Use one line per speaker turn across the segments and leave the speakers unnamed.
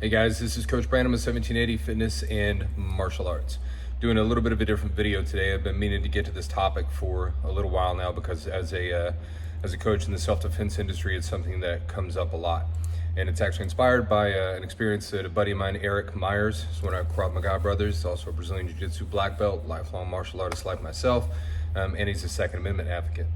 Hey guys, this is Coach Brandon with 1780 Fitness and Martial Arts. Doing a little bit of a different video today. I've been meaning to get to this topic for a little while now because as a coach in the self-defense industry, it's something that comes up a lot. And it's actually inspired by an experience that a buddy of mine, Eric Myers, is one of our Krav Maga brothers. He's also a Brazilian Jiu-Jitsu black belt, lifelong martial artist like myself, and he's a Second Amendment advocate.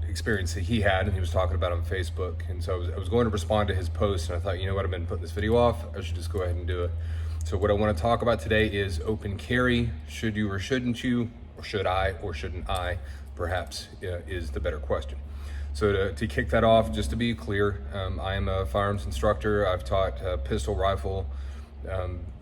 Experience that he had, and he was talking about on Facebook. And so I was going to respond to his post, and I thought, you know what, I've been putting this video off, I should just go ahead and do it. So what I want to talk about today is open carry. Should you or shouldn't you, or should I or shouldn't I, perhaps, is the better question. So to kick that off, just to be clear, I am a firearms instructor. I've taught pistol, rifle,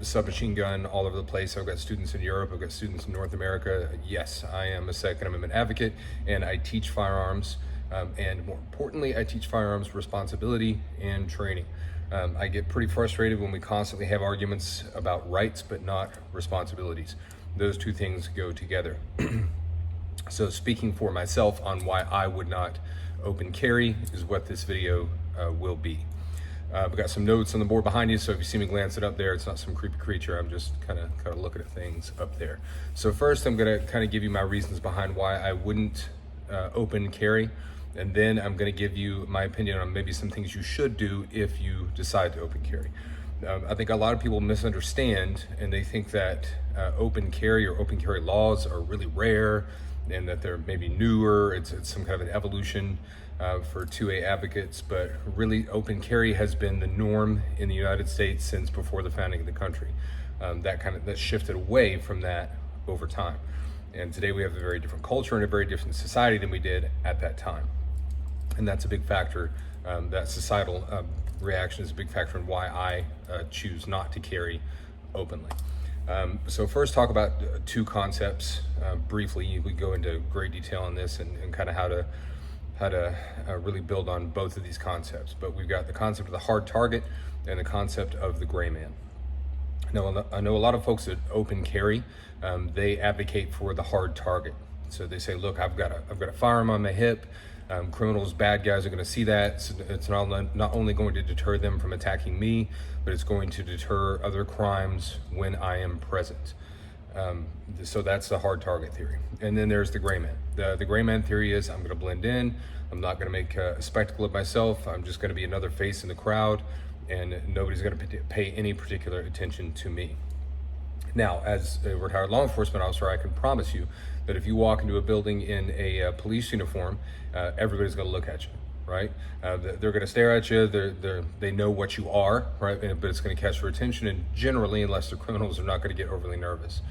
submachine gun all over the place. I've got students in Europe, I've got students in North America. Yes, I am a Second Amendment advocate, and I teach firearms, and more importantly, I teach firearms responsibility and training. I get pretty frustrated when we constantly have arguments about rights but not responsibilities. Those two things go together. So speaking for myself on why I would not open carry is what this video will be. We've got some notes on the board behind you, so if you see me glancing up there, it's not some creepy creature. I'm just kind of looking at things up there. So first, I'm going to kind of give you my reasons behind why I wouldn't open carry, and then I'm going to give you my opinion on maybe some things you should do if you decide to open carry. I think a lot of people misunderstand, and they think that open carry or open carry laws are really rare, and that they're maybe newer. It's some kind of an evolution for 2A advocates, but really open carry has been the norm in the United States since before the founding of the country. That shifted away from that over time. And today we have a very different culture and a very different society than we did at that time. And that's a big factor. That societal reaction is a big factor in why I choose not to carry openly. So first, talk about two concepts briefly. We go into great detail on this and kind of how to really build on both of these concepts. But we've got the concept of the hard target and the concept of the gray man. Now, I know a lot of folks that open carry, they advocate for the hard target. So they say, look, I've got a firearm on my hip. Criminals, bad guys are going to see that. It's not only going to deter them from attacking me, but it's going to deter other crimes when I am present. So that's the hard target theory. And then there's the gray man. The gray man theory is I'm going to blend in. I'm not going to make a spectacle of myself. I'm just going to be another face in the crowd, and nobody's going to pay any particular attention to me. Now, as a retired law enforcement officer, I can promise you that if you walk into a building in a police uniform, everybody's going to look at you, right? They're going to stare at you. They know what you are, right? But it's going to catch their attention, and generally, unless they're criminals, they're not going to get overly nervous.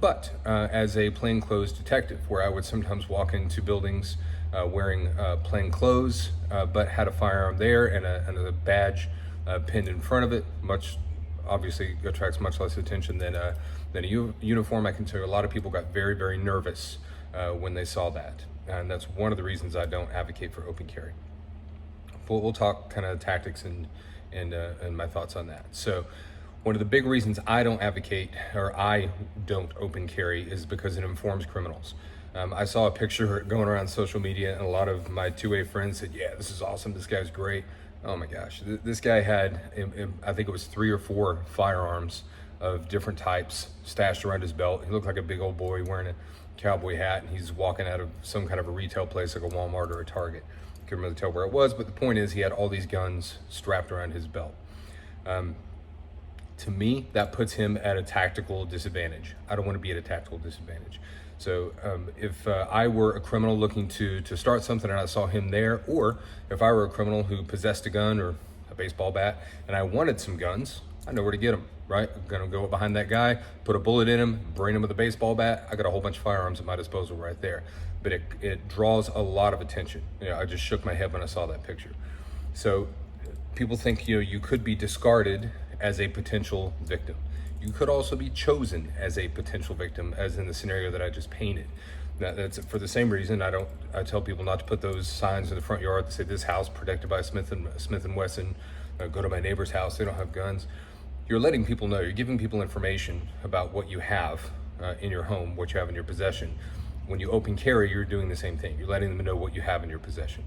But as a plainclothes detective, where I would sometimes walk into buildings wearing plain clothes, but had a firearm there and a badge pinned in front of it, obviously attracts much less attention than a uniform. I can tell you a lot of people got very, very nervous when they saw that. And that's one of the reasons I don't advocate for open carry. But we'll talk kind of tactics and my thoughts on that. So one of the big reasons I don't advocate, or I don't open carry, is because it informs criminals. I saw a picture going around social media, and a lot of my 2A friends said, yeah, this is awesome, this guy's great. Oh my gosh, this guy had, I think it was 3 or 4 firearms of different types stashed around his belt. He looked like a big old boy wearing a cowboy hat, and he's walking out of some kind of a retail place like a Walmart or a Target. Couldn't really tell where it was, but the point is he had all these guns strapped around his belt. To me, that puts him at a tactical disadvantage. I don't want to be at a tactical disadvantage. So if I were a criminal looking to start something and I saw him there, or if I were a criminal who possessed a gun or a baseball bat and I wanted some guns, I know where to get them, right? I'm gonna go behind that guy, put a bullet in him, brain him with a baseball bat. I got a whole bunch of firearms at my disposal right there. But it draws a lot of attention. I just shook my head when I saw that picture. So people think you could be discarded as a potential victim. You could also be chosen as a potential victim, as in the scenario that I just painted. That's for the same reason I tell people not to put those signs in the front yard that say this house protected by Smith & Wesson. Go to my neighbor's house, they don't have guns. You're letting people know, you're giving people information about what you have in your home, what you have in your possession. When you open carry, you're doing the same thing. You're letting them know what you have in your possession.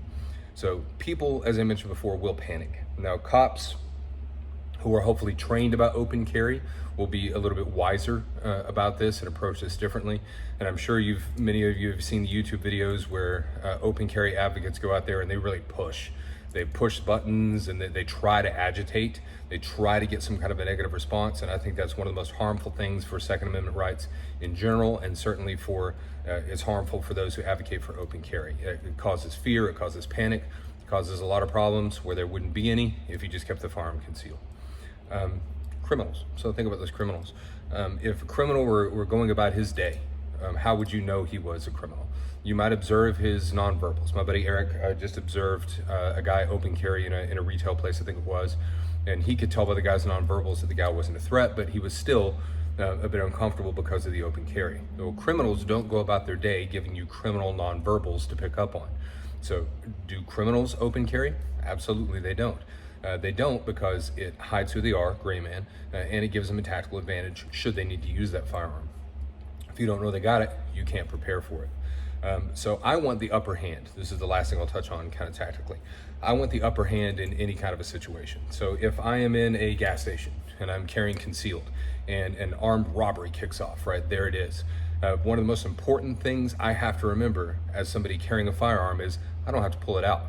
So people, as I mentioned before, will panic. Now, cops who are hopefully trained about open carry will be a little bit wiser about this and approach this differently. And I'm sure many of you have seen the YouTube videos where open carry advocates go out there and they really push. They push buttons and they try to agitate. They try to get some kind of a negative response. And I think that's one of the most harmful things for Second Amendment rights in general, and certainly it's harmful for those who advocate for open carry. It causes fear, it causes panic, it causes a lot of problems where there wouldn't be any if you just kept the firearm concealed. Criminals. So think about those criminals. If a criminal were going about his day, how would you know he was a criminal? You might observe his nonverbals. My buddy Eric just observed a guy open carry in a retail place, I think it was, and he could tell by the guy's nonverbals that the guy wasn't a threat, but he was still a bit uncomfortable because of the open carry. Well, criminals don't go about their day giving you criminal nonverbals to pick up on. So do criminals open carry? Absolutely they don't. They don't because it hides who they are, gray man, and it gives them a tactical advantage should they need to use that firearm. If you don't know they got it, you can't prepare for it. So I want the upper hand. This is the last thing I'll touch on kind of tactically. I want the upper hand in any kind of a situation. So if I am in a gas station and I'm carrying concealed and an armed robbery kicks off, right, there it is. One of the most important things I have to remember as somebody carrying a firearm is I don't have to pull it out.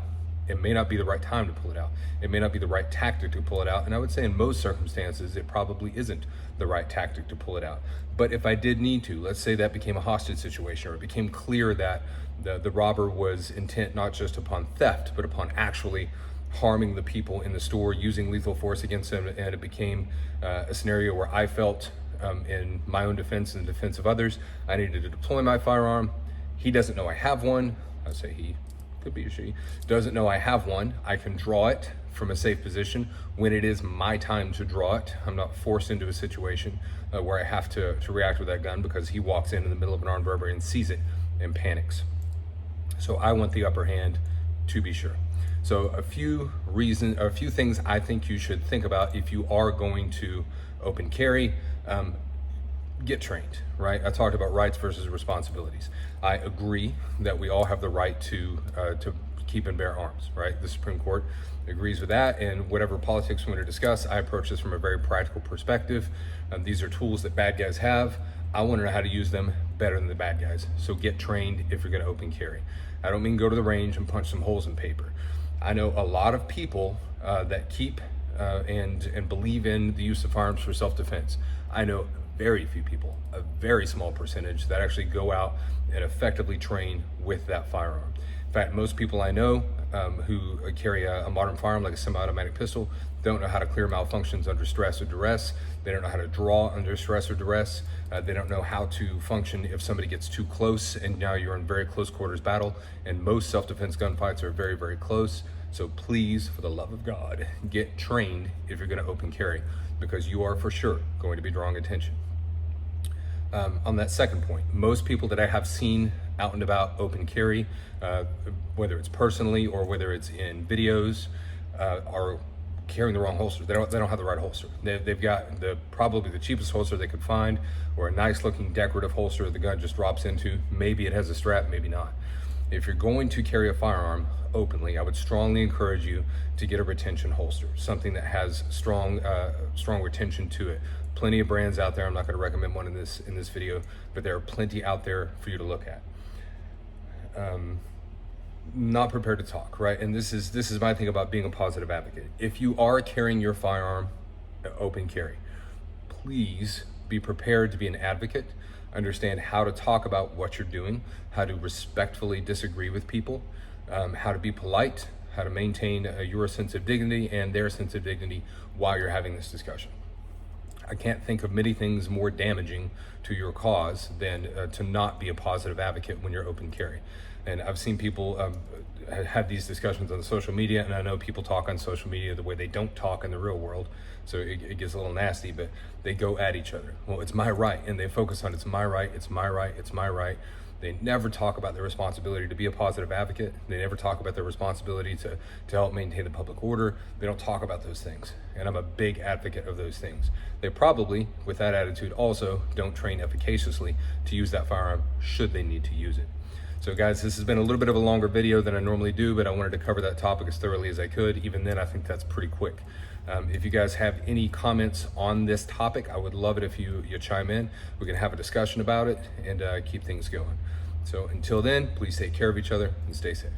It may not be the right time to pull it out. It may not be the right tactic to pull it out. And I would say in most circumstances, it probably isn't the right tactic to pull it out. But if I did need to, let's say that became a hostage situation, or it became clear that the robber was intent not just upon theft, but upon actually harming the people in the store, using lethal force against them, and it became a scenario where I felt in my own defense and the defense of others, I needed to deploy my firearm. He doesn't know I have one. I say he. Could be a she, doesn't know I have one. I can draw it from a safe position when it is my time to draw it. I'm not forced into a situation where I have to react with that gun because he walks in the middle of an armed robbery and sees it and panics. So I want the upper hand, to be sure. So a few things I think you should think about if you are going to open carry. Get trained, right? I talked about rights versus responsibilities. I agree that we all have the right to keep and bear arms, right? The Supreme Court agrees with that, and whatever politics we want to discuss, I approach this from a very practical perspective. These are tools that bad guys have. I want to know how to use them better than the bad guys. So get trained if you're going to open carry. I don't mean go to the range and punch some holes in paper. I know a lot of people that keep and believe in the use of firearms for self-defense. I know very few people, a very small percentage, that actually go out and effectively train with that firearm. In fact, most people I know who carry a modern firearm like a semi-automatic pistol don't know how to clear malfunctions under stress or duress. They don't know how to draw under stress or duress. They don't know how to function if somebody gets too close and now you're in very close quarters battle. And most self-defense gunfights are very, very close. So please, for the love of God, get trained if you're going to open carry, because you are for sure going to be drawing attention. On that second point, most people that I have seen out and about open carry, whether it's personally or whether it's in videos, are carrying the wrong holster. They don't have the right holster. They've got probably the cheapest holster they could find, or a nice looking decorative holster the gun just drops into. Maybe it has a strap, maybe not. If you're going to carry a firearm openly, I would strongly encourage you to get a retention holster, something that has strong retention to it. Plenty of brands out there. I'm not going to recommend one in this video, but there are plenty out there for you to look at. Not prepared to talk, right? And this is my thing about being a positive advocate. If you are carrying your firearm open carry, please be prepared to be an advocate. Understand how to talk about what you're doing, how to respectfully disagree with people, how to be polite, how to maintain your sense of dignity and their sense of dignity while you're having this discussion. I can't think of many things more damaging to your cause than to not be a positive advocate when you're open carry. And I've seen people have these discussions on social media, and I know people talk on social media the way they don't talk in the real world, so it gets a little nasty, but they go at each other. Well, it's my right, and they focus on it's my right, it's my right, it's my right. They never talk about their responsibility to be a positive advocate. They never talk about their responsibility to help maintain the public order. They don't talk about those things. And I'm a big advocate of those things. They probably, with that attitude, also don't train efficaciously to use that firearm should they need to use it. So guys, this has been a little bit of a longer video than I normally do, but I wanted to cover that topic as thoroughly as I could. Even then, I think that's pretty quick. If you guys have any comments on this topic, I would love it if you chime in. We can have a discussion about it and keep things going. So until then, please take care of each other and stay safe.